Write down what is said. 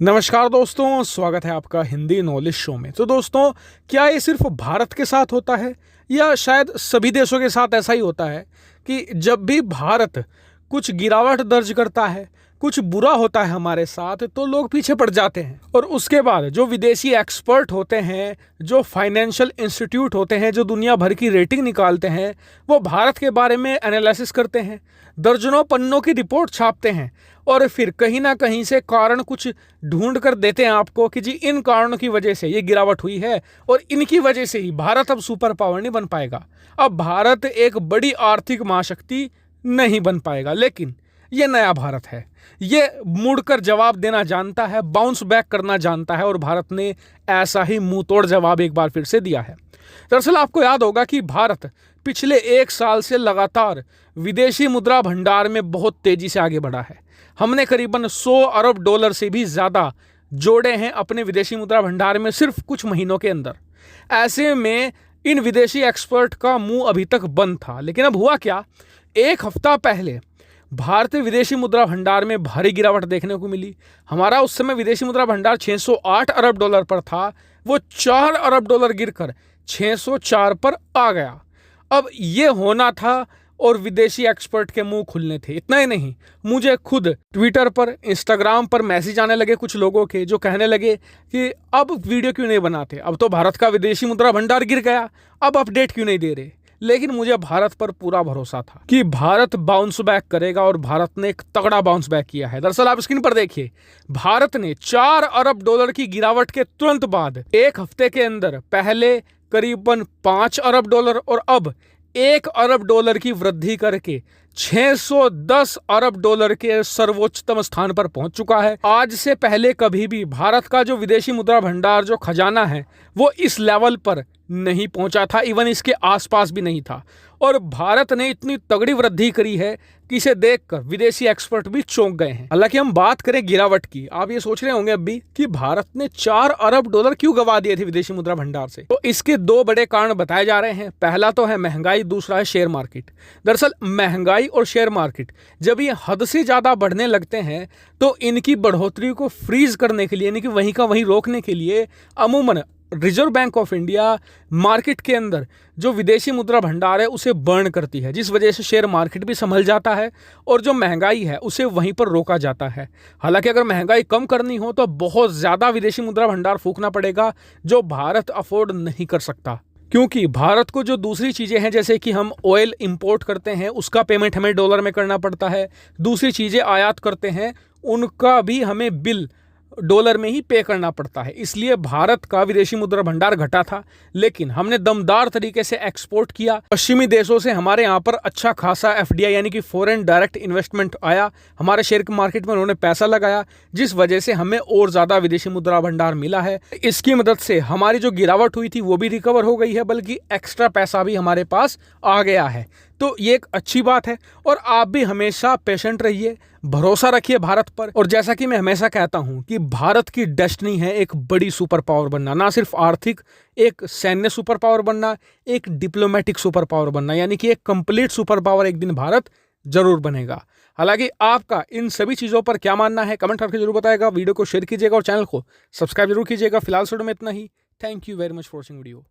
नमस्कार दोस्तों, स्वागत है आपका हिंदी नॉलेज शो में। तो दोस्तों, क्या ये सिर्फ भारत के साथ होता है या शायद सभी देशों के साथ ऐसा ही होता है कि जब भी भारत कुछ गिरावट दर्ज करता है, कुछ बुरा होता है हमारे साथ, तो लोग पीछे पड़ जाते हैं और उसके बाद जो विदेशी एक्सपर्ट होते हैं, जो फाइनेंशियल इंस्टीट्यूट होते हैं, जो दुनिया भर की रेटिंग निकालते हैं, वो भारत के बारे में एनालिसिस करते हैं, दर्जनों पन्नों की रिपोर्ट छापते हैं और फिर कहीं ना कहीं से कारण कुछ ढूंढ कर देते हैं आपको कि जी इन कारणों की वजह से ये गिरावट हुई है और इनकी वजह से ही भारत अब सुपर पावर नहीं बन पाएगा, अब भारत एक बड़ी आर्थिक महाशक्ति नहीं बन पाएगा। लेकिन ये नया भारत है, ये मुड़कर जवाब देना जानता है, बाउंस बैक करना जानता है और भारत ने ऐसा ही मुंह तोड़ जवाब एक बार फिर से दिया है। दरअसल आपको याद होगा कि भारत पिछले एक साल से लगातार विदेशी मुद्रा भंडार में बहुत तेजी से आगे बढ़ा है। हमने करीबन 100 अरब डॉलर से भी ज़्यादा जोड़े हैं अपने विदेशी मुद्रा भंडार में सिर्फ कुछ महीनों के अंदर। ऐसे में इन विदेशी एक्सपर्ट का मुंह अभी तक बंद था, लेकिन अब हुआ क्या, एक हफ्ता पहले भारतीय विदेशी मुद्रा भंडार में भारी गिरावट देखने को मिली। हमारा उस समय विदेशी मुद्रा भंडार 608 अरब डॉलर पर था, वो 4 अरब डॉलर गिरकर 604 पर आ गया। अब ये होना था और विदेशी एक्सपर्ट के मुंह खुलने थे। इतना ही नहीं, मुझे खुद ट्विटर पर, इंस्टाग्राम पर मैसेज आने लगे कुछ लोगों के, जो कहने लगे कि अब वीडियो क्यों नहीं बनाते, अब तो भारत का विदेशी मुद्रा भंडार गिर गया, अब अपडेट क्यों नहीं दे रहे। लेकिन मुझे भारत पर पूरा भरोसा था कि भारत बाउंस बैक करेगा और भारत ने एक तगड़ा बाउंस बैक किया है। दरअसल आप स्क्रीन पर देखिए, भारत ने 4 अरब डॉलर की गिरावट के तुरंत बाद एक हफ्ते के अंदर पहले करीबन 5 अरब डॉलर और अब 1 अरब डॉलर की वृद्धि करके 610 अरब डॉलर के सर्वोच्चतम स्थान पर पहुंच चुका है। आज से पहले कभी भी भारत का जो विदेशी मुद्रा भंडार, जो खजाना है, वो इस लेवल पर नहीं पहुंचा था, इवन इसके आसपास भी नहीं था। और भारत ने इतनी तगड़ी वृद्धि करी है कि इसे देखकर विदेशी एक्सपर्ट भी चौंक गए हैं। हालांकि हम बात करें गिरावट की, आप ये सोच रहे होंगे अब भी कि भारत ने 4 अरब डॉलर क्यों गवा दिए थे विदेशी मुद्रा भंडार से। तो इसके 2 बड़े कारण बताए जा रहे हैं। पहला तो है महंगाई, दूसरा है शेयर मार्केट। दरअसल महंगाई और शेयर मार्केट जब ये हद से ज्यादा बढ़ने लगते हैं तो इनकी बढ़ोतरी को फ्रीज करने के लिए, यानी कि वहीं का वहीं रोकने के लिए, अमूमन reserve bank of India market के अंदर जो विदेशी मुद्रा भंडार है उसे बर्न करती है, जिस वजह से शेयर मार्केट भी संभल जाता है और जो महंगाई है उसे वहीं पर रोका जाता है। हालांकि अगर महंगाई कम करनी हो तो बहुत ज़्यादा विदेशी मुद्रा भंडार फूकना पड़ेगा, जो भारत अफोर्ड नहीं कर सकता, क्योंकि भारत को जो दूसरी चीज़ें हैं, जैसे कि हम ऑयल इंपोर्ट करते हैं उसका पेमेंट हमें डॉलर में करना पड़ता है, दूसरी चीज़ें आयात करते हैं उनका भी हमें बिल डॉलर में ही पे करना पड़ता है। इसलिए भारत का विदेशी मुद्रा भंडार घटा था, लेकिन हमने दमदार तरीके से एक्सपोर्ट किया। पश्चिमी देशों से हमारे यहाँ पर अच्छा खासा एफडीआई यानी कि फॉरेन डायरेक्ट इन्वेस्टमेंट आया, हमारे शेयर मार्केट में उन्होंने पैसा लगाया, जिस वजह से हमें और ज़्यादा विदेशी मुद्रा भंडार मिला है। इसकी मदद से हमारी जो गिरावट हुई थी वो भी रिकवर हो गई है, बल्कि एक्स्ट्रा पैसा भी हमारे पास आ गया है। तो ये एक अच्छी बात है और आप भी हमेशा पेशेंट रहिए, भरोसा रखिए भारत पर। और जैसा कि मैं हमेशा कहता हूं कि भारत की डेस्टिनी है एक बड़ी सुपर पावर बनना, ना सिर्फ आर्थिक, एक सैन्य सुपर पावर बनना, एक डिप्लोमेटिक सुपर पावर बनना, यानी कि एक कंप्लीट सुपर पावर एक दिन भारत जरूर बनेगा। हालांकि आपका इन सभी चीज़ों पर क्या मानना है कमेंट करके जरूर बताएगा, वीडियो को शेयर कीजिएगा और चैनल को सब्सक्राइब जरूर कीजिएगा। फिलहाल वीडियो में इतना ही। Thank you very much for watching video.